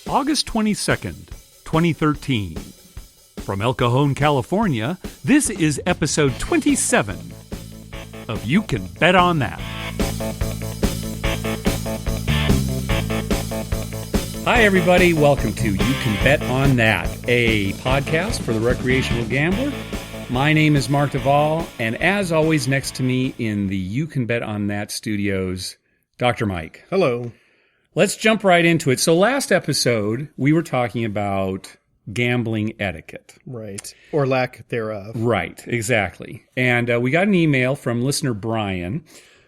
August 22nd, 2013. From El Cajon, California, this is episode 27 of You Can Bet on That. Hi, everybody. Welcome to You Can Bet on That, a podcast for the recreational gambler. My name is Mark Duvall, and as always, next to me in the You Can Bet on That studios, Dr. Mike. Hello. Let's jump right into it. So last episode, we were talking about gambling etiquette. Right. Or lack thereof. Right, exactly. And we got an email from listener Brian,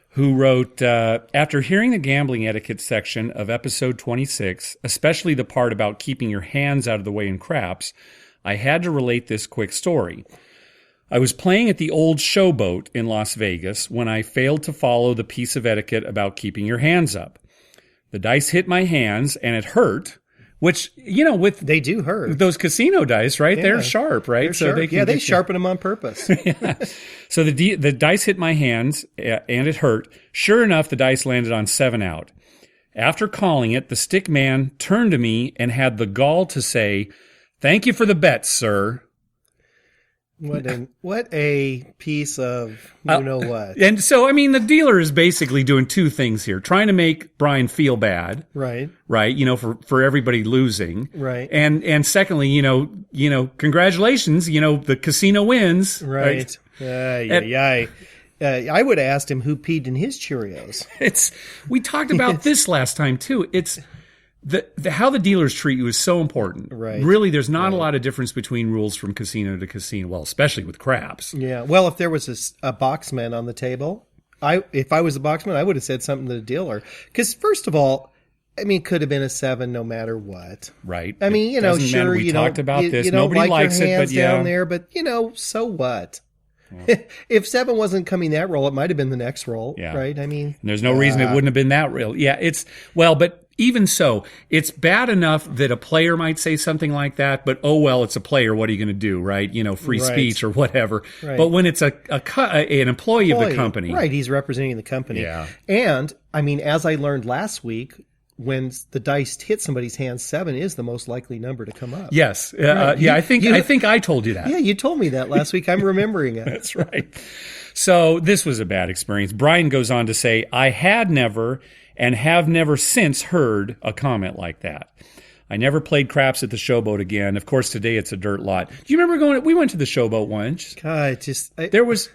who wrote, after hearing the gambling etiquette section of episode 26, especially the part about keeping your hands out of the way in craps, I had to relate this quick story. I was playing at the old Showboat in Las Vegas when I failed to follow the piece of etiquette about keeping your hands up. The dice hit my hands and it hurt, which, you know, they do hurt. Those casino dice, right? Yeah. They're sharp, right? They're sharp. They sharpen them on purpose. Yeah. So the dice hit my hands and it hurt. Sure enough, the dice landed on 7 out. After calling it, the stick man turned to me and had the gall to say, "Thank you for the bet, sir." What a piece of what. And so, I mean, the dealer is basically doing two things here. Trying to make Brian feel bad. Right. Right. You know, for everybody losing. Right. And secondly, you know, congratulations, the casino wins. Right. I would have asked him who peed in his Cheerios. We talked about this last time too. It's how the dealers treat you is so important. Right. Really, there's not a lot of difference between rules from casino to casino. Well, especially with craps. Yeah. Well, if there was a boxman on the table, if I was a boxman, I would have said something to the dealer. Because first of all, I mean, it could have been a 7 no matter what. Right. I mean, sure, we talked about this. You don't Nobody like likes your it, hands but yeah. down there, but so what? Well. If 7 wasn't coming that roll, it might have been the next roll, right? I mean, and there's no reason it wouldn't have been that real. Yeah, but even so, it's bad enough that a player might say something like that, but oh well, it's a player. What are you going to do, right? Free speech or whatever. Right. But when it's an employee of the company, right? He's representing the company. Yeah. And I mean, as I learned last week, when the dice hit somebody's hand, 7 is the most likely number to come up. Yes. Right. I think I told you that. Yeah, you told me that last week. I'm remembering it. That's right. So this was a bad experience. Brian goes on to say, I had never and have never since heard a comment like that. I never played craps at the Showboat again. Of course, today it's a dirt lot. Do you remember we went to the Showboat once? God,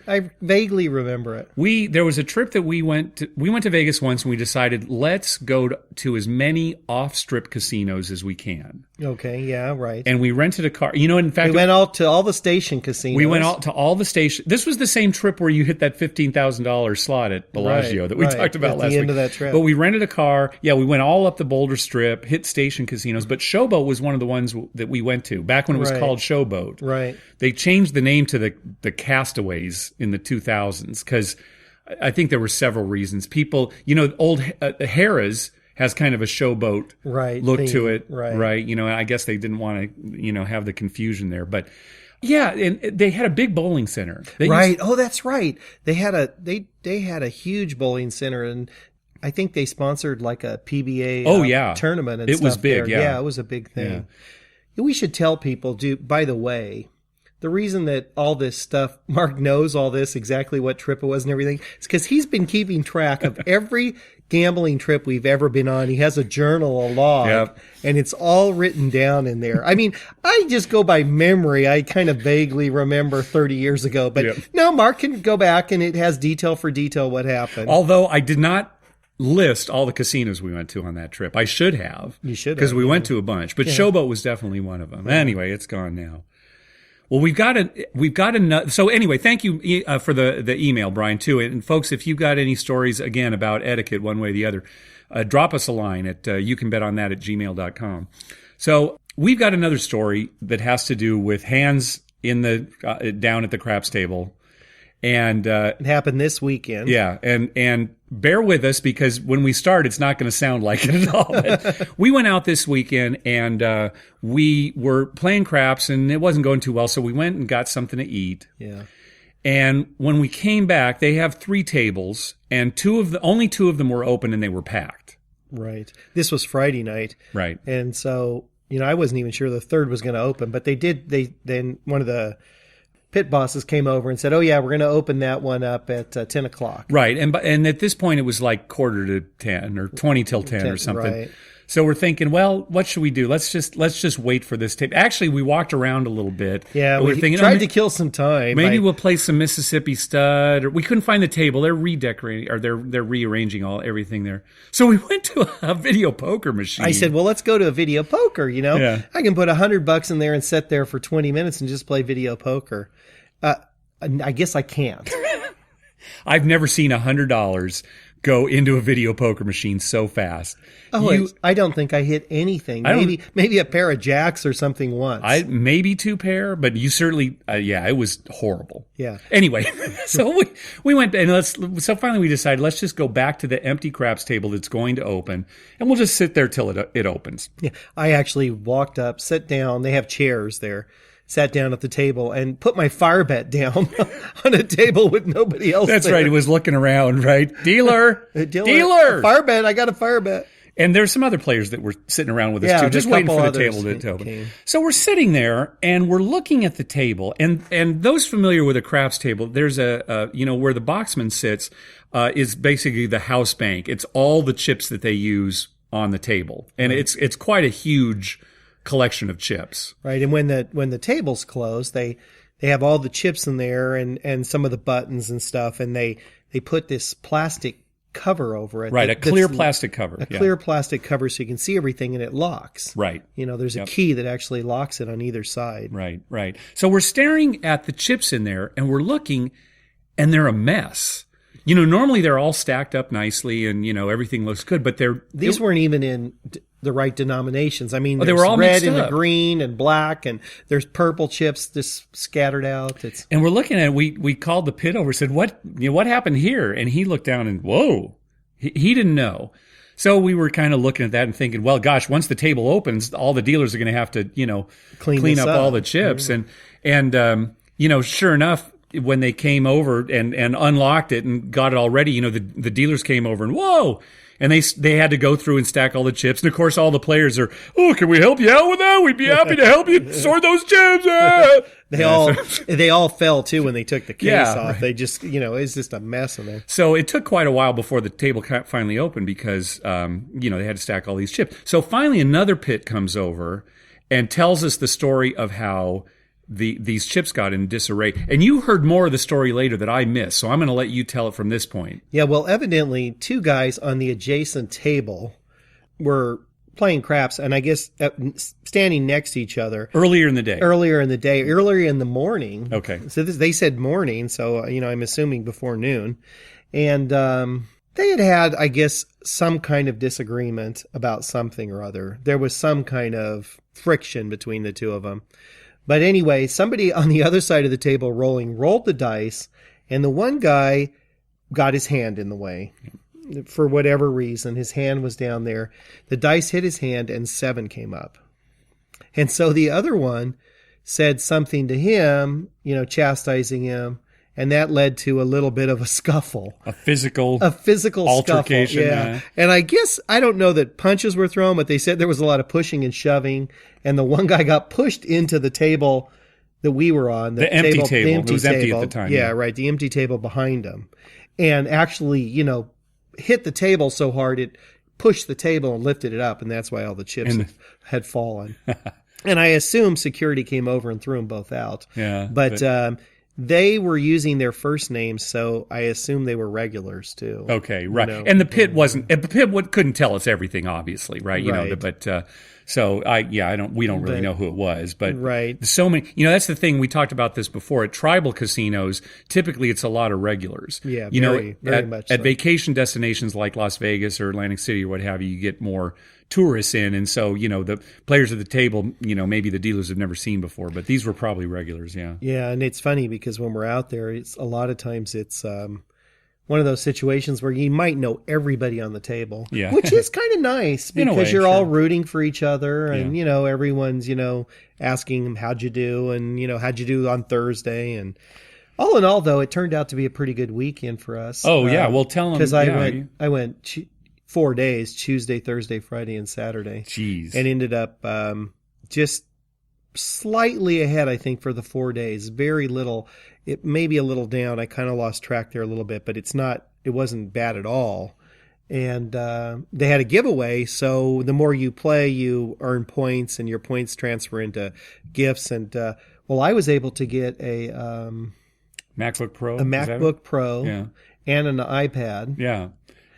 I vaguely remember it. There was a trip that we went to Vegas once and we decided let's go to as many off-strip casinos as we can. Okay, yeah, right. And we rented a car. In fact, we went out to all the station casinos. We went out to all the stations. This was the same trip where you hit that $15,000 slot at Bellagio that we talked about last week. At the end of that trip. But we rented a car. Yeah, we went all up the Boulder Strip, hit station casinos. But Showboat was one of the ones that we went to back when it was called Showboat. Right. They changed the name to the Castaways in the 2000s because I think there were several reasons. People, old Harrah's has kind of a Showboat look to it. Right. I guess they didn't want to, have the confusion there. But yeah, and they had a big bowling center. Oh, that's right. They had a huge bowling center, and I think they sponsored like a PBA tournament and stuff. It was big, there. yeah. It was a big thing. Yeah. We should tell people, by the way, the reason that all this stuff, Mark knows all this, exactly what trip it was and everything, is because he's been keeping track of every gambling trip we've ever been on. He has a journal, a log, and it's all written down in there. I mean, I just go by memory. I kind of vaguely remember 30 years ago, but no, Mark can go back and it has detail for detail what happened. Although I did not list all the casinos we went to on that trip. I should have. You should have. Because we went to a bunch, but Showboat was definitely one of them. Anyway, it's gone now. Well, we've got another. So anyway, thank you for the email, Brian, too. And folks, if you've got any stories again about etiquette, one way or the other, drop us a line at youcanbetonThat@gmail.com. So we've got another story that has to do with hands in the down at the craps table. And it happened this weekend. Yeah, and bear with us because when we start, it's not going to sound like it at all. But we went out this weekend and we were playing craps, and it wasn't going too well. So we went and got something to eat. Yeah. And when we came back, they have 3 tables, and only two of them were open, and they were packed. Right. This was Friday night. Right. And so, I wasn't even sure the third was going to open, but then one of the pit bosses came over and said, "Oh yeah, we're going to open that one up at 10 o'clock." Right. And at this point, it was like 9:45 or 20 till 10 or something. Right. So we're thinking, well, what should we do? Let's just wait for this tape. Actually, we walked around a little bit. Yeah, we tried to kill some time. Maybe we'll play some Mississippi Stud. Or we couldn't find the table. They're redecorating, or they're rearranging everything there. So we went to a video poker machine. I said, well, let's go to a video poker. Yeah. I can put $100 in there and sit there for 20 minutes and just play video poker. I guess I can't. I've never seen $100 go into a video poker machine so fast. Oh, I don't think I hit anything. Maybe a pair of jacks or something once. Maybe 2 pair, but you certainly, it was horrible. Yeah. Anyway, so we went and so finally we decided let's just go back to the empty craps table that's going to open, and we'll just sit there till it opens. Yeah. I actually walked up, sat down. They have chairs there. Sat down at the table and put my fire bet down on a table with nobody else. That's there. right. It was looking around, right? Dealer. Fire bet. I got a fire bet. And there's some other players that were sitting around with us too, just waiting for the table to open. So we're sitting there and we're looking at the table, and those familiar with a craps table, there's a where the boxman sits is basically the house bank. It's all the chips that they use on the table, and it's quite a huge collection of chips. Right. And when the table's closed, they have all the chips in there and some of the buttons and stuff, and they put this plastic cover over it. Right, a clear plastic cover. Clear plastic cover so you can see everything, and it locks. Right. There's a key that actually locks it on either side. Right. So we're staring at the chips in there, and we're looking, and they're a mess. Normally they're all stacked up nicely and, everything looks good, but these weren't even in the right denominations. I mean, they were all red mixed and up. the green and black, and there's purple chips just scattered out. And we're looking at it. We called the pit over, said, what happened here? And he looked down and, whoa, he didn't know. So we were kind of looking at that and thinking, well, gosh, once the table opens, all the dealers are going to have to, clean up all the chips. Mm-hmm. And sure enough, when they came over and unlocked it and got it all ready, the dealers came over and whoa, and they had to go through and stack all the chips. And of course, all the players are, oh, can we help you out with that? We'd be happy to help you sort those chips. They all fell too when they took the case off. Right. They just, it's just a mess in there. So it took quite a while before the table finally opened because, they had to stack all these chips. So finally, another pit comes over and tells us the story of how these chips got in disarray. And you heard more of the story later that I missed, so I'm going to let you tell it from this point. Yeah, well, evidently, 2 guys on the adjacent table were playing craps, and I guess standing next to each other. Earlier in the morning. Okay. So they said morning, so, I'm assuming before noon. And they had, I guess, some kind of disagreement about something or other. There was some kind of friction between the two of them. But anyway, somebody on the other side of the table rolled the dice, and the one guy got his hand in the way. For whatever reason, his hand was down there. The dice hit his hand, and 7 came up. And so the other one said something to him, chastising him, and that led to a little bit of a scuffle. A physical Scuffle, altercation. yeah. And I guess, I don't know that punches were thrown, but they said there was a lot of pushing and shoving, and the one guy got pushed into the table that we were on. The empty table. It was empty at the time. Yeah, right. The empty table behind him. And actually, hit the table so hard it pushed the table and lifted it up, and that's why all the chips had fallen. And I assume security came over and threw them both out. Yeah. But they were using their first names, so I assume they were regulars too. Okay, right. And the pit couldn't tell us everything, obviously, right? But we don't really know who it was, but right. So many, that's the thing. We talked about this before. At tribal casinos, typically it's a lot of regulars. Yeah, very much at vacation destinations like Las Vegas or Atlantic City or what have you, you get more tourists in, and so the players at the table, maybe the dealers have never seen before, but these were probably regulars. Yeah, and it's funny because when we're out there, it's a lot of times it's one of those situations where you might know everybody on the table, which is kind of nice because you're all rooting for each other, and everyone's asking them how'd you do, and how'd you do on Thursday, and all in all, though, it turned out to be a pretty good weekend for us. Oh yeah, well, tell them because I went. 4 days, Tuesday, Thursday, Friday, and Saturday. Jeez. And ended up just slightly ahead, I think, for the 4 days. Very little. It may be a little down. I kind of lost track there a little bit, but it wasn't bad at all. And they had a giveaway, so the more you play, you earn points, and your points transfer into gifts. And I was able to get a MacBook Pro, Pro, and an iPad. Yeah,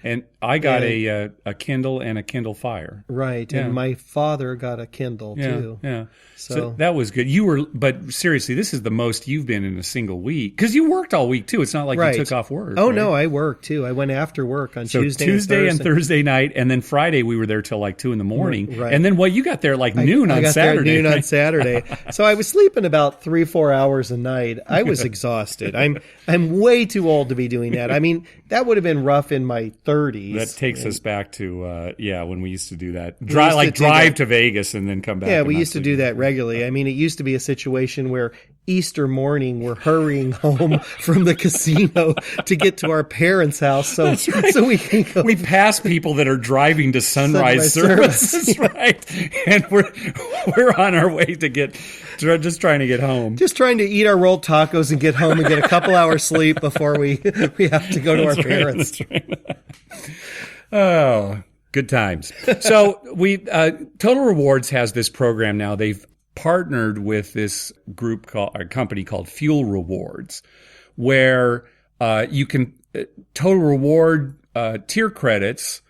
and I got a Kindle and a Kindle Fire. Right, and my father got a Kindle too. Yeah, so that was good. But seriously, this is the most you've been in a single week, because you worked all week too. It's not like you took off work. Oh, right? no, I worked too. I went after work on Tuesday and Thursday night, and then Friday we were there till like 2 a.m. Right. And then you got there like noon on Saturday. I got there at noon on Saturday. So I was sleeping about 3-4 hours a night. I was exhausted. I'm way too old to be doing that. I mean, that would have been rough in my 30s. That takes us back to when we used to do that. Drive to Vegas and then come back. Yeah, we used to do that regularly. I mean, it used to be a situation where Easter morning we're hurrying home from the casino to get to our parents' house. So, so we can go. We pass people that are driving to sunrise services, right? And we're on our way to just trying to get home. Just trying to eat our rolled tacos and get home and get a couple hours sleep before we have to go to our parents. That's right. Oh, good times. So Total Rewards has this program now. They've partnered with this company called Fuel Rewards, where you can Total Reward tier credits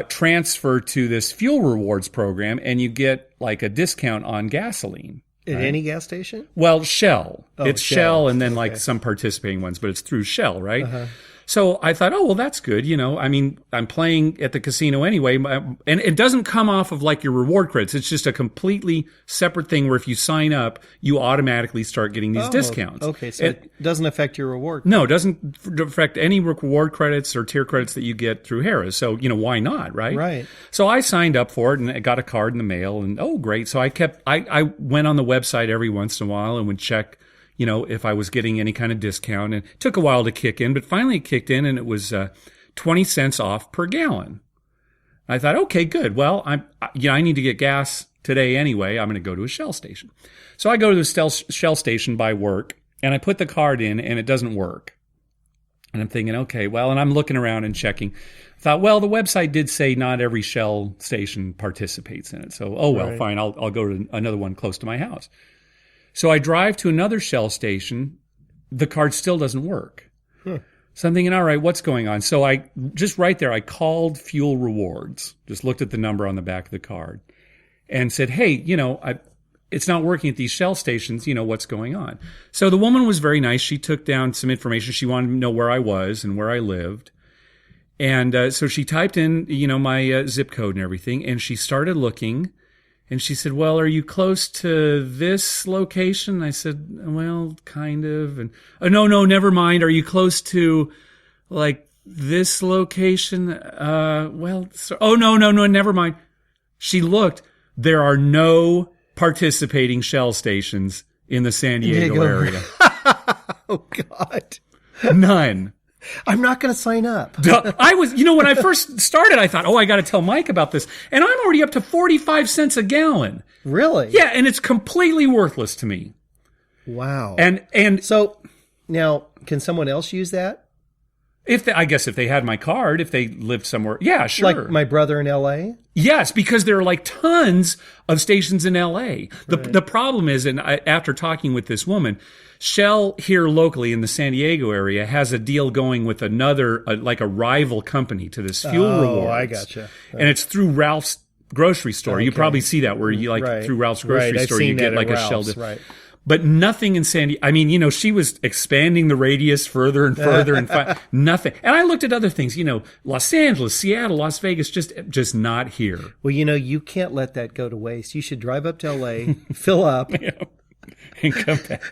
transfer to this Fuel Rewards program, and you get like a discount on gasoline. At any gas station? Well, Shell. Oh, it's Shell and then like some participating ones, but it's through Shell, right? Uh-huh. So I thought, oh, well, that's good. I mean, I'm playing at the casino anyway, and it doesn't come off of like your reward credits. It's just a completely separate thing where if you sign up, you automatically start getting these discounts. Okay, so it doesn't affect your reward. No, it doesn't affect any reward credits or tier credits that you get through Harrah's. So, why not, right? Right. So I signed up for it, and I got a card in the mail, and oh, great. So I went on the website every once in a while and would check if I was getting any kind of discount. And it took a while to kick in, but finally it kicked in, and it was 20 cents off per gallon. I thought, okay, good. Well, I need to get gas today anyway. I'm going to go to a Shell station. So I go to the Shell station by work, and I put the card in, and it doesn't work. And I'm thinking, okay, well, and I'm looking around and checking. I thought, well, the website did say not every Shell station participates in it. So, fine, I'll go to another one close to my house. So I drive to another Shell station. The card still doesn't work. So I'm thinking, all right, what's going on? So I called Fuel Rewards, just looked at the number on the back of the card and said, hey, it's not working at these Shell stations. What's going on? So the woman was very nice. She took down some information. She wanted to know where I was and where I lived. And so she typed in, my zip code and everything, and she started looking. And she said, well, are you close to this location? I said, well, kind of. And no, never mind. Are you close to like this location? No, never mind. She looked. There are no participating Shell stations in the San Diego area. Oh, God. None. I'm not going to sign up. I was, when I first started, I thought, I got to tell Mike about this. And I'm already up to 45 cents a gallon. Really? Yeah, and it's completely worthless to me. Wow. And so now, can someone else use that? I guess if they had my card, if they lived somewhere. Yeah, sure. Like my brother in L.A.? Yes, because there are like tons of stations in L.A. The problem is, and after talking with this woman, Shell here locally in the San Diego area has a deal going with another, like a rival company to this Fuel Rewards. Oh, I gotcha. Right. And it's through Ralph's grocery store. Okay. You probably see that where you through Ralph's grocery store, you get like a Shell. Right. But nothing in San Diego. I mean, she was expanding the radius further and further and nothing. And I looked at other things, Los Angeles, Seattle, Las Vegas, just not here. Well, you can't let that go to waste. You should drive up to L.A., fill up. Yeah. And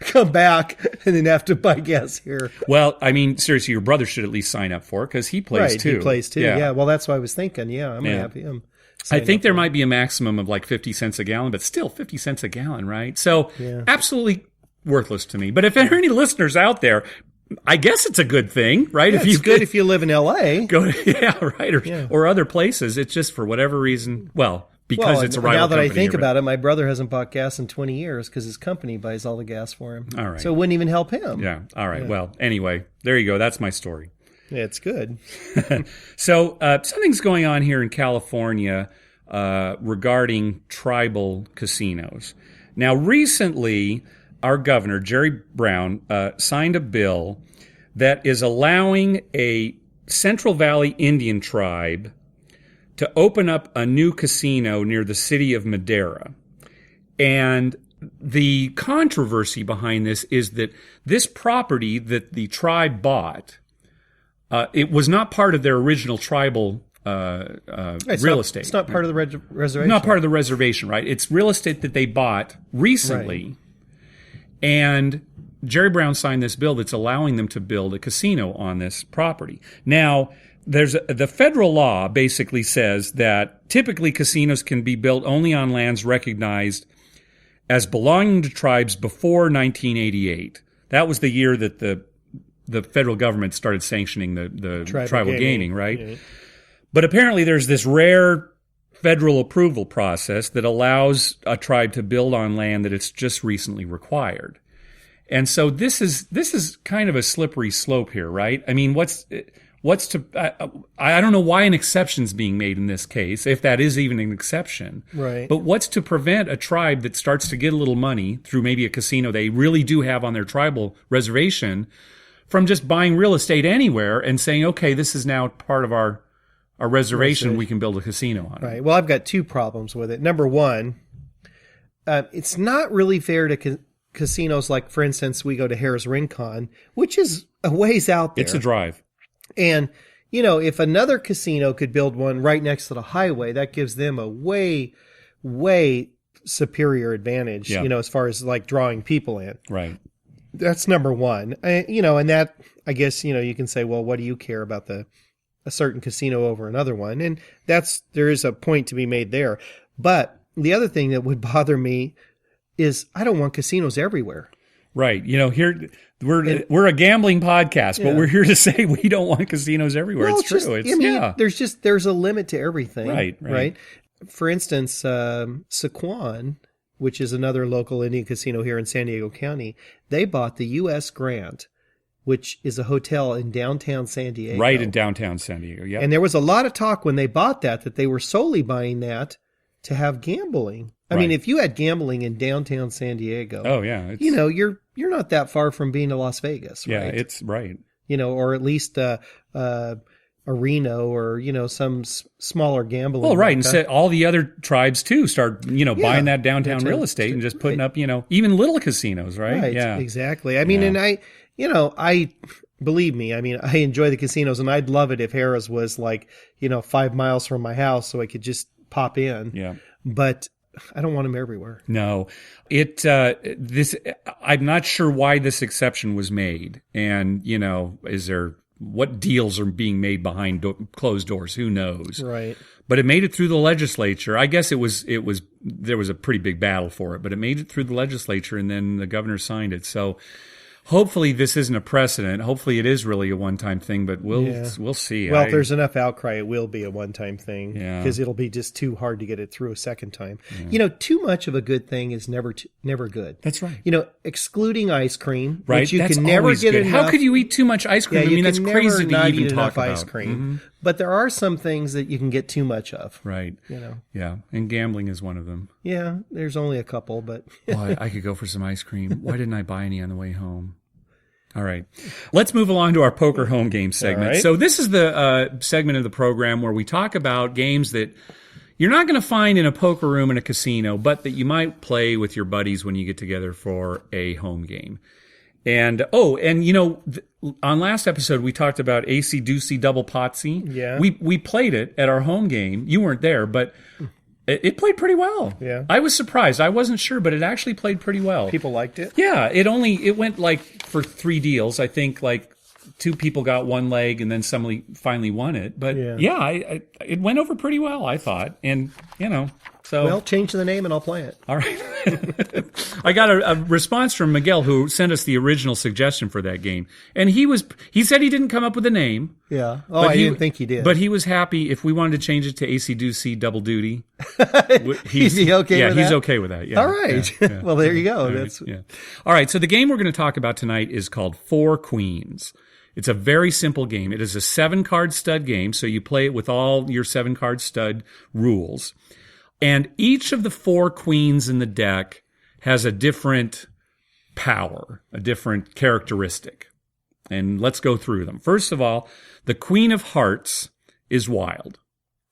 come back, and then have to buy gas here. Well, I mean, seriously, your brother should at least sign up for it because he plays too. He plays too. Yeah. Well, that's what I was thinking. Yeah, I'm going to have him. I think there might be a maximum of like 50 cents a gallon, but still 50 cents a gallon, right? So absolutely worthless to me. But if there are any listeners out there, I guess it's a good thing, right? Yeah, if it's you good if you live in L.A. go, yeah, right, or other places. It's just for whatever reason. Well, because it's a rival now that I company, think about it, my brother hasn't bought gas in 20 years because his company buys all the gas for him. All right. So it wouldn't even help him. Yeah. All right. Yeah. Well, anyway, there you go. That's my story. Yeah, it's good. So something's going on here in California regarding tribal casinos. Now, recently, our governor, Jerry Brown, signed a bill that is allowing a Central Valley Indian tribe to open up a new casino near the city of Madera. And the controversy behind this is that this property that the tribe bought, it was not part of their original tribal real estate. It's not part of the reservation. Not part of the reservation, right? It's real estate that they bought recently. Right. And Jerry Brown signed this bill that's allowing them to build a casino on this property. Now, the federal law basically says that typically casinos can be built only on lands recognized as belonging to tribes before 1988. That was the year that the federal government started sanctioning the tribal gaming, right? Yeah. But apparently there's this rare federal approval process that allows a tribe to build on land that it's just recently required. And so this is kind of a slippery slope here, right? I mean, I don't know why an exception's being made in this case, if that is even an exception. Right. But what's to prevent a tribe that starts to get a little money through maybe a casino they really do have on their tribal reservation from just buying real estate anywhere and saying, okay, this is now part of our reservation, we can build a casino on it. Right. Well, I've got two problems with it. Number one, it's not really fair to casinos like, for instance, we go to Harrah's Rincon, which is a ways out there. It's a drive. And, if another casino could build one right next to the highway, that gives them a way, way superior advantage, as far as like drawing people in. Right. That's number one. And that, I guess, you can say, well, what do you care about a certain casino over another one? And there is a point to be made there. But the other thing that would bother me is I don't want casinos everywhere. Right. Here we're a gambling podcast, but we're here to say we don't want casinos everywhere. Well, it's true. There's a limit to everything. Right. For instance, Sequan, which is another local Indian casino here in San Diego County, they bought the U.S. Grant, which is a hotel in downtown San Diego. Right in downtown San Diego, yeah. And there was a lot of talk when they bought that they were solely buying that to have gambling. I mean, if you had gambling in downtown San Diego, oh yeah, you're not that far from being to Las Vegas, right? Yeah, it's right. Or at least a Reno or some smaller gambling. Well, right, and so all the other tribes too start buying that downtown real estate and just putting up even little casinos, right? Right, yeah, exactly. I mean, and I believe me, I mean, I enjoy the casinos, and I'd love it if Harrah's was like 5 miles from my house, so I could just pop in. Yeah, but I don't want them everywhere. No, I'm not sure why this exception was made. And, what deals are being made behind closed doors? Who knows? Right. But it made it through the legislature. I guess there was a pretty big battle for it, but it made it through the legislature and then the governor signed it. So hopefully this isn't a precedent. Hopefully it is really a one-time thing, but we'll see. Well, if there's enough outcry, it will be a one-time thing because Yeah. it'll be just too hard to get it through a second time. Yeah. Too much of a good thing is never good. That's right. Excluding ice cream, Right. which you That's can never always get good. enough. How could you eat too much ice cream? Yeah, I mean, that's crazy to not even eat talk enough about. ice cream. Mm-hmm. But there are some things that you can get too much of. Right. Yeah. And gambling is one of them. Yeah, there's only a couple, but Well, I could go for some ice cream. Why didn't I buy any on the way home? All right. Let's move along to our poker home game segment. All right. So this is the segment of the program where we talk about games that you're not going to find in a poker room in a casino, but that you might play with your buddies when you get together for a home game. And, on last episode, we talked about AC Deucey Double Potsy. Yeah. We played it at our home game. You weren't there, but it played pretty well. Yeah. I was surprised. I wasn't sure, but it actually played pretty well. people liked it. Yeah, it went like for 3 deals. I think like 2 people got 1 leg and then somebody finally won it. But yeah, it went over pretty well, I thought. And, So, well, change the name and I'll play it. all right. I got a response from Miguel, who sent us the original suggestion for that game, and he said he didn't come up with a name. Yeah. Oh, I didn't think he did. But he was happy if we wanted to change it to AC Ducey Double Duty. Is he okay with that? Yeah, he's okay with that. Yeah. All right. Yeah. Well, there you go. All right. So the game we're going to talk about tonight is called Four Queens. It's a very simple game. It is a 7-card stud game, so you play it with all your 7-card stud rules. And each of the 4 queens in the deck has a different power, a different characteristic. And let's go through them. First of all, the Queen of Hearts is wild.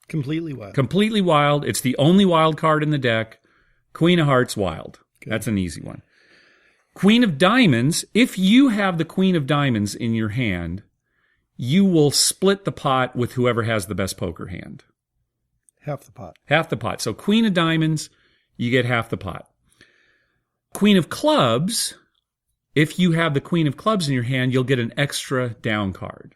Completely wild. Completely wild. It's the only wild card in the deck. Queen of Hearts, wild. Good. That's an easy one. Queen of Diamonds, if you have the Queen of Diamonds in your hand, you will split the pot with whoever has the best poker hand. Half the pot. Half the pot. So Queen of Diamonds, you get half the pot. Queen of Clubs, if you have the Queen of Clubs in your hand, you'll get an extra down card.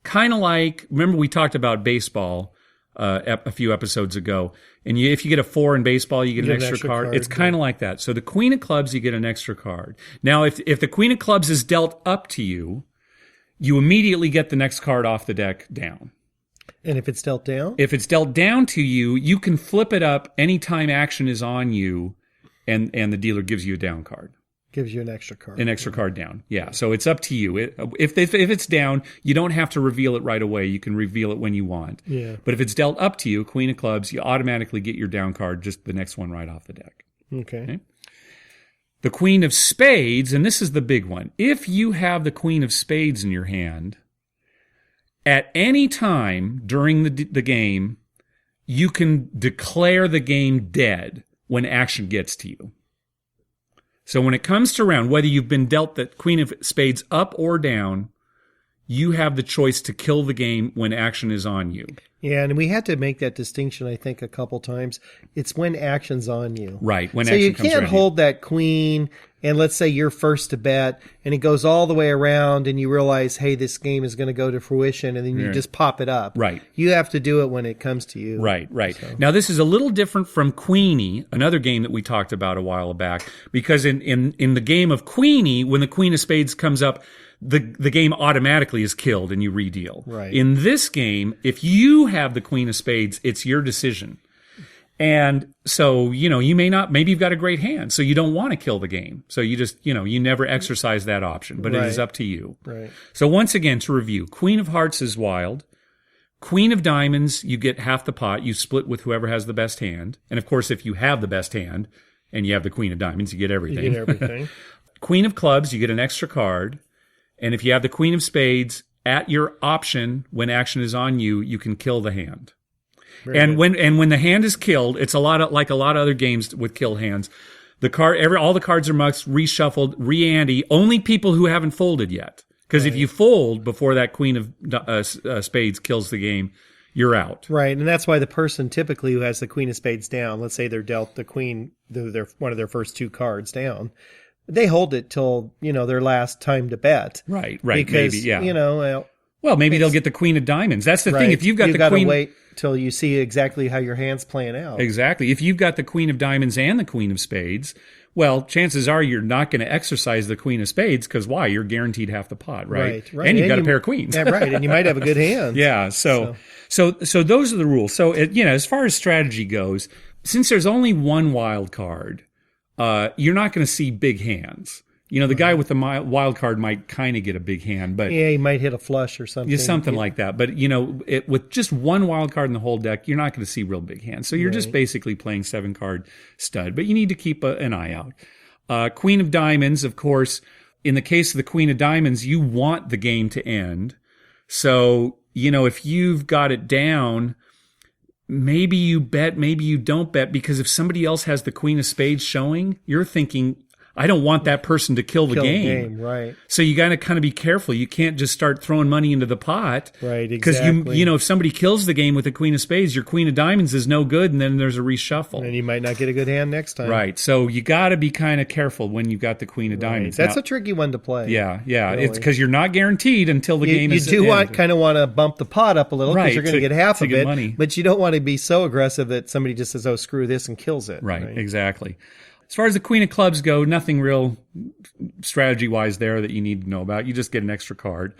Kind of like, remember we talked about baseball a few episodes ago, and if you get a 4 in baseball, you get an extra card. It's kind of like that. So the Queen of Clubs, you get an extra card. Now, if the Queen of Clubs is dealt up to you, you immediately get the next card off the deck down. And if it's dealt down? If it's dealt down to you, you can flip it up anytime action is on you, and the dealer gives you a down card. Gives you an extra card. An extra card down. Yeah. So it's up to you. If it's down, you don't have to reveal it right away. You can reveal it when you want. Yeah. But if it's dealt up to you, Queen of Clubs, you automatically get your down card, just the next one right off the deck. Okay. The Queen of Spades, and this is the big one. If you have the Queen of Spades in your hand, at any time during the game, you can declare the game dead when action gets to you. So when it comes to round, whether you've been dealt the Queen of Spades up or down, you have the choice to kill the game when action is on you. Yeah, and we had to make that distinction, I think, a couple times. It's when action's on you. Right, when so action you comes can't around hold that queen, and let's say you're first to bet, and it goes all the way around, and you realize, hey, this game is going to go to fruition, and then you just pop it up. Right. You have to do it when it comes to you. Right. So. Now, this is a little different from Queenie, another game that we talked about a while back, because in the game of Queenie, when the Queen of Spades comes up, the game automatically is killed and you redeal. Right. In this game, if you have the Queen of Spades, it's your decision. And so, you may not, maybe you've got a great hand, so you don't want to kill the game. So you just, you never exercise that option, but It is up to you. Right. So once again, to review, Queen of Hearts is wild. Queen of Diamonds, you get half the pot. You split with whoever has the best hand. And of course, if you have the best hand and you have the Queen of Diamonds, you get everything. You get everything. Queen of Clubs, you get an extra card. And if you have the Queen of Spades, at your option, when action is on you, you can kill the hand. And when the hand is killed, it's like a lot of other games with kill hands. All the cards are mucked, reshuffled, re-ante. Only people who haven't folded yet. Because if you fold before that Queen of Spades kills the game, you're out. Right, and that's why the person typically who has the Queen of Spades down, let's say they're dealt the Queen, one of their first 2 cards down, they hold it till, their last time to bet. Right. Because, maybe, yeah. Well, maybe they'll get the Queen of Diamonds. That's the thing. If you've got the Queen, you've got to wait till you see exactly how your hand's playing out. Exactly. If you've got the Queen of Diamonds and the Queen of Spades, well, chances are you're not going to exercise the Queen of Spades because why? You're guaranteed half the pot, right? And you've got a pair of queens. Yeah, right. And you might have a good hand. Yeah. So those are the rules. So as far as strategy goes, since there's only one wild card, you're not going to see big hands. The guy with the wild card might kind of get a big hand, but he might hit a flush or something. Yeah, something like that. But with just one wild card in the whole deck, you're not going to see real big hands. So you're just basically playing 7-card stud. But you need to keep an eye out. Queen of Diamonds, of course. In the case of the Queen of Diamonds, you want the game to end. So if you've got it down, maybe you bet, maybe you don't bet, because if somebody else has the Queen of Spades showing, you're thinking, I don't want that person to kill the game. Right. So you got to kind of be careful. You can't just start throwing money into the pot. Right, Because exactly. if somebody kills the game with a queen of spades, your queen of diamonds is no good, and then there's a reshuffle. And you might not get a good hand next time. Right. So you got to be kind of careful when you've got the queen of diamonds. That's Now, a tricky one to play. yeah. Really. It's because you're not guaranteed until the game is You do end. kind of want to bump the pot up a little because Right, you're going to get half to of get it, money. but you don't want to be so aggressive that somebody just says, "Oh, screw this," and kills it. Right, exactly. As far as the queen of clubs go, nothing real strategy-wise there that you need to know about. You just get an extra card,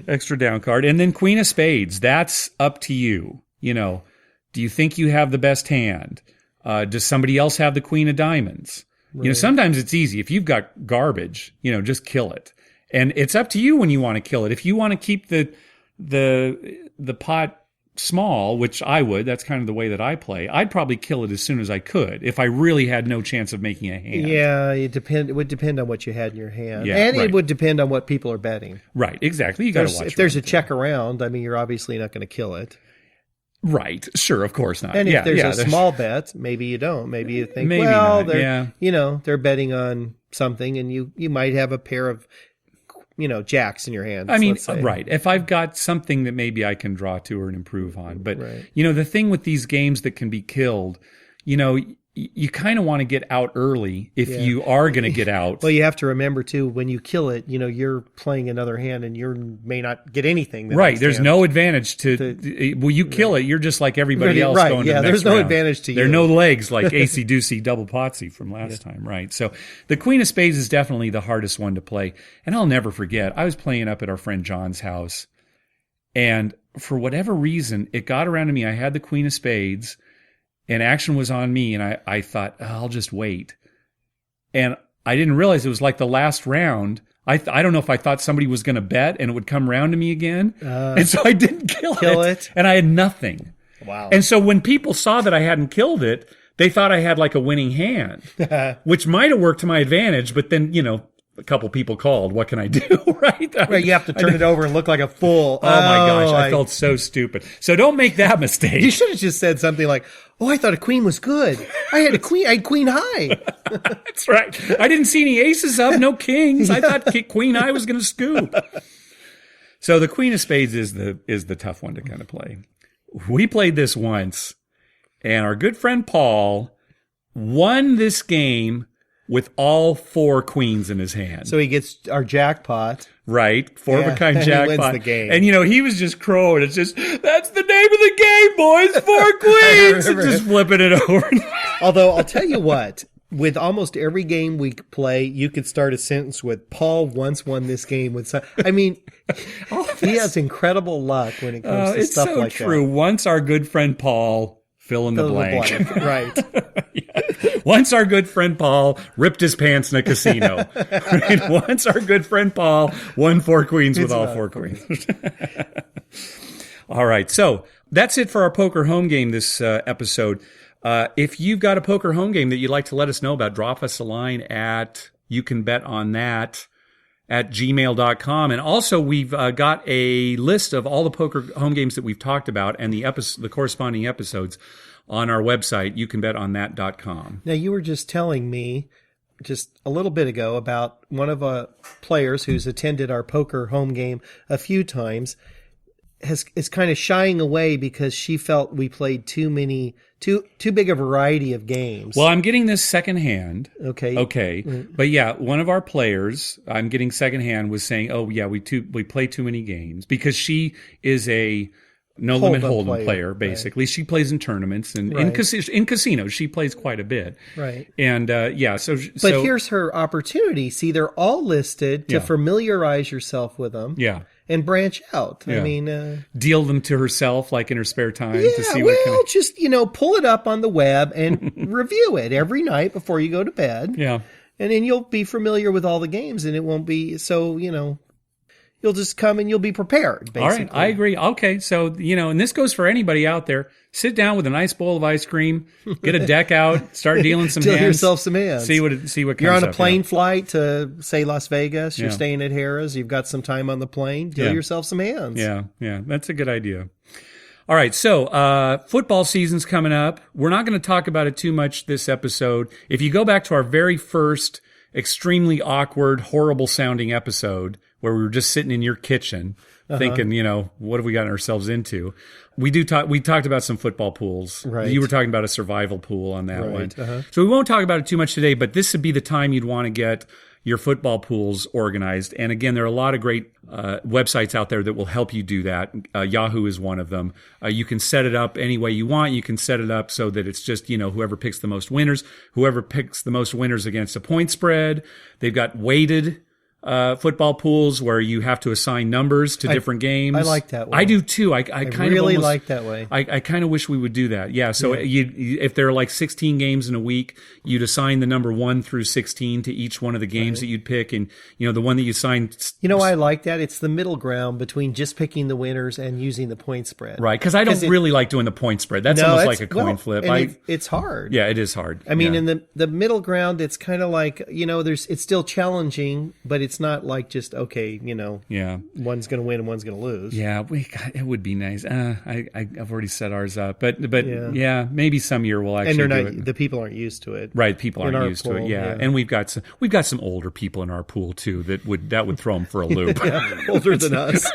extra down card. And then queen of spades, that's up to you. Do you think you have the best hand? Does somebody else have the queen of diamonds? Right. Sometimes it's easy. If you've got garbage, just kill it. And it's up to you when you want to kill it. If you want to keep the pot small, which I would, that's kind of the way that I play, I'd probably kill it as soon as I could if I really had no chance of making a hand. Yeah, it would depend on what you had in your hand. Yeah, and right. it would depend on what people are betting. Right, exactly. You got to watch. If there's a check around, you're obviously not going to kill it. Right, sure, of course not. And if there's a small bet, maybe you don't. Maybe you think, they're betting on something, and you might have a pair of jacks in your hand. Let's say. Right. If I've got something that maybe I can draw to or improve on. But, right. The thing with these games that can be killed, you kind of want to get out early if you are going to get out. Well, you have to remember, too, when you kill it, you're playing another hand and you may not get anything. Right. There's no advantage you kill it, you're just like everybody else going to the next there's no round. advantage to you. There are no legs like AC Deucey Double Potsy from last time. Right. So the queen of spades is definitely the hardest one to play. And I'll never forget, I was playing up at our friend John's house. And for whatever reason, it got around to me. I had the queen of spades. And action was on me, and I thought, I'll just wait. And I didn't realize it was like the last round. I don't know if I thought somebody was going to bet and it would come around to me again. And so I didn't kill it. And I had nothing. Wow. And so when people saw that I hadn't killed it, they thought I had like a winning hand, which might have worked to my advantage. But then, a couple people called. What can I do? Right? Right. You have to turn it over and look like a fool. Oh my gosh. I felt so stupid. So don't make that mistake. You should have just said something like, "Oh, I thought a queen was good. I had queen high." That's right. I didn't see any aces up, no kings. I thought queen high was going to scoop. So the queen of spades is the tough one to kind of play. We played this once, and our good friend Paul won this game with all 4 queens in his hand. So he gets our jackpot. Right. 4 of a kind and jackpot. He wins the game. And, he was just crowing. It's just, that's the name of the game, boys. 4 queens. And just flipping it over. Although, I'll tell you what, with almost every game we play, you could start a sentence with, "Paul once won this game with some." He has incredible luck when it comes to stuff like that. It's so true. Once our good friend Paul, fill in the blank. Right. Yeah. Once our good friend Paul ripped his pants in a casino. Right? Once our good friend Paul won 4 queens with all 4 queens. All right. So that's it for our poker home game this episode. If you've got a poker home game that you'd like to let us know about, drop us a line at youcanbetonThat@gmail.com. And also, we've got a list of all the poker home games that we've talked about and the corresponding episodes on our website, youcanbetonThat.com. Now, you were just telling me just a little bit ago about one of our players who's attended our poker home game a few times is kind of shying away because she felt we played too big a variety of games. Well, I'm getting this secondhand. Okay. Mm-hmm. But yeah, one of our players, I'm getting secondhand, was saying, "Oh yeah, we play too many games," because she is a no limit hold'em player. Basically, right. She plays in tournaments and in casinos. She plays quite a bit. Right. And But here's her opportunity. See, they're all listed to familiarize yourself with them. Yeah. And branch out. Yeah. I mean, deal them to herself, like in her spare time, to see what kind of... just pull it up on the web and review it every night before you go to bed. Yeah, and then you'll be familiar with all the games, and it won't be so. You'll just come and you'll be prepared. Basically, all right, I agree. Okay, so and this goes for anybody out there. Sit down with a nice bowl of ice cream, get a deck out, start dealing some hands. Deal yourself some hands. See what comes up. You're on a plane flight to, say, Las Vegas. You're staying at Harrah's. You've got some time on the plane. Deal yourself some hands. Yeah, that's a good idea. All right, so football season's coming up. We're not going to talk about it too much this episode. If you go back to our very first extremely awkward, horrible sounding episode where we were just sitting in your kitchen thinking, what have we gotten ourselves into? We talked about some football pools. Right. You were talking about a survival pool on that one. Uh-huh. So we won't talk about it too much today, but this would be the time you'd want to get your football pools organized. And again, there are a lot of great websites out there that will help you do that. Yahoo is one of them. You can set it up any way you want. You can set it up so that it's just, whoever picks the most winners against a point spread. They've got weighted football pools where you have to assign numbers to different games. I like that way. I do too. I kind of really like that way. I kind of wish we would do that. Yeah. So if there are like 16 games in a week, you'd assign the number 1 through 16 to each one of the games that you'd pick, and the one that you assign. I like that. It's the middle ground between just picking the winners and using the point spread. Right. Because I don't really like doing the point spread. That's almost like a coin flip. It's hard. Yeah, it is hard. I mean, in the middle ground, it's kind of like it's still challenging, but it's not like just one's going to win and one's going to lose. Yeah, it would be nice. I've already set ours up, but yeah, maybe some year we'll actually do it. The people aren't used to it. Right, people aren't used to it. Yeah, and we've got some older people in our pool too that would throw them for a loop. Older than us.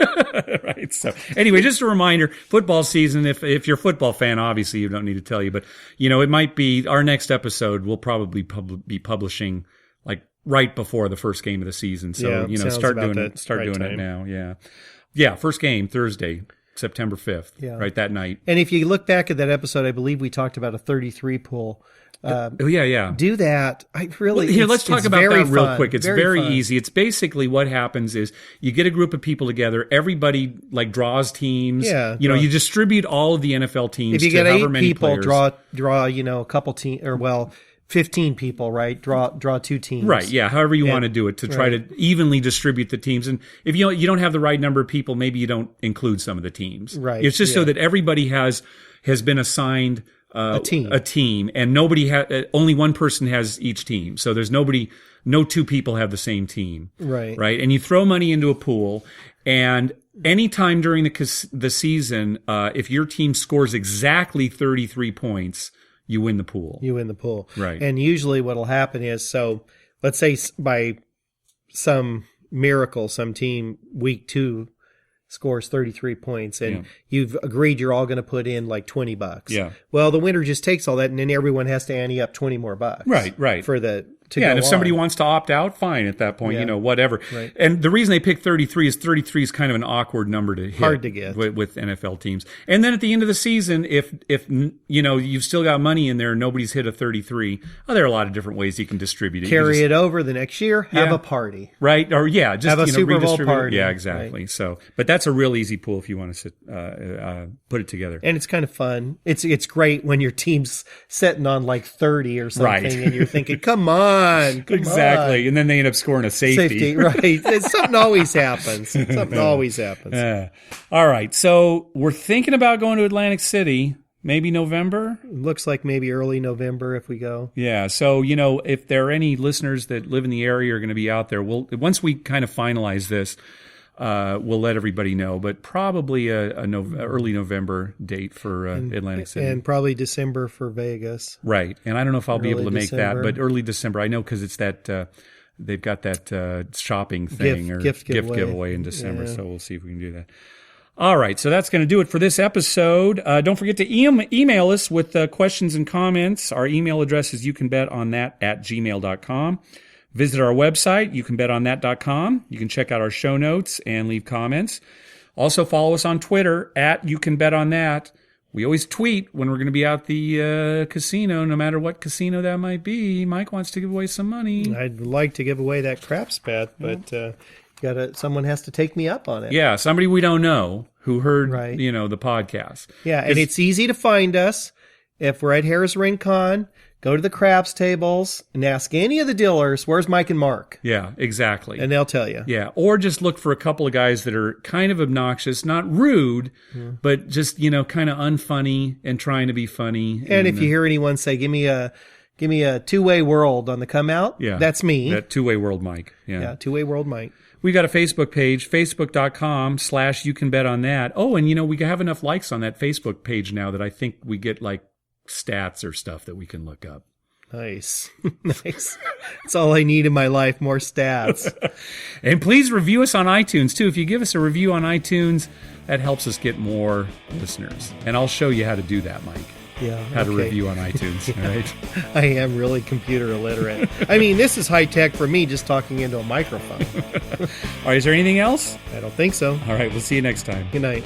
Right. So anyway, just a reminder: football season. If you're a football fan, obviously you don't need to tell you, but it might be our next episode. We'll probably be publishing like right before the first game of the season. So, start doing it now. Yeah. First game Thursday, September 5th, right that night. And if you look back at that episode, I believe we talked about a 33 pool. Do that. Let's talk about that real quick. It's very fun. easy. It's basically what happens is you get a group of people together. Everybody draws teams. Yeah. You distribute all of the NFL teams. If you to get 8 people, players. draw a couple teams, 15 people, right? Draw 2 teams. Right, yeah, however you want to do it to try to evenly distribute the teams. And if you don't have the right number of people, maybe you don't include some of the teams. Right. It's just so that everybody has been assigned a team, and only one person has each team. So there's no 2 people have the same team. Right. Right. And you throw money into a pool, and anytime during the season, if your team scores exactly 33 points, you win the pool. Right. And usually what will happen is, so let's say by some miracle, some team week 2 scores 33 points and you've agreed you're all going to put in like $20. Yeah. Well, the winner just takes all that and then everyone has to ante up 20 more bucks. Right. For the and if somebody wants to opt out, fine at that point, whatever. Right. And the reason they pick 33 is kind of an awkward number to hit. Hard to get. With NFL teams. And then at the end of the season, if you've still got money in there and nobody's hit a 33, there are a lot of different ways you can distribute it. Carry it over the next year, have a party. Right. Or just have a Super Bowl party. Yeah, exactly. Right. So, but that's a real easy pool if you want to put it together. And it's kind of fun. It's great when your team's setting on like 30 or something and you're thinking, come on. Exactly. And then they end up scoring a safety. Right. Something always happens. All right. So we're thinking about going to Atlantic City, maybe November. Looks like maybe early November if we go. Yeah. So, if there are any listeners that live in the area or are going to be out there, once we kind of finalize this, we'll let everybody know, but probably early November date for Atlantic City. And probably December for Vegas. Right. And I don't know if I'll be able to make that, but early December. I know because it's that they've got that shopping thing gift giveaway in December, so we'll see if we can do that. All right, so that's going to do it for this episode. Don't forget to email us with questions and comments. Our email address is youcanbetonThat@gmail.com. Visit our website, youcanbetonThat.com. You can check out our show notes and leave comments. Also follow us on Twitter @YouCanBetOnThat. We always tweet when we're going to be out the casino, no matter what casino that might be. Mike wants to give away some money. I'd like to give away that craps bet, but someone has to take me up on it. Yeah, somebody we don't know who heard the podcast. Yeah, and it's easy to find us. If we're at Harris Ring Con, go to the craps tables and ask any of the dealers, where's Mike and Mark? Yeah, exactly. And they'll tell you. Yeah, or just look for a couple of guys that are kind of obnoxious, not rude, but just, kind of unfunny and trying to be funny. And if you hear anyone say, give me a two-way world on the come out, that's me. That two-way world Mike. Yeah, two-way world Mike. We've got a Facebook page, facebook.com/YouCanBetOnThat. Oh, and we have enough likes on that Facebook page now that I think we get stats or stuff that we can look up. Nice. Nice. That's all I need in my life, more stats. And please review us on iTunes, too. If you give us a review on iTunes, that helps us get more listeners. And I'll show you how to do that, Mike. Yeah. How to review on iTunes, all right? I am really computer illiterate. I mean, this is high tech for me, just talking into a microphone. All right, is there anything else? I don't think so. All right, we'll see you next time. Good night.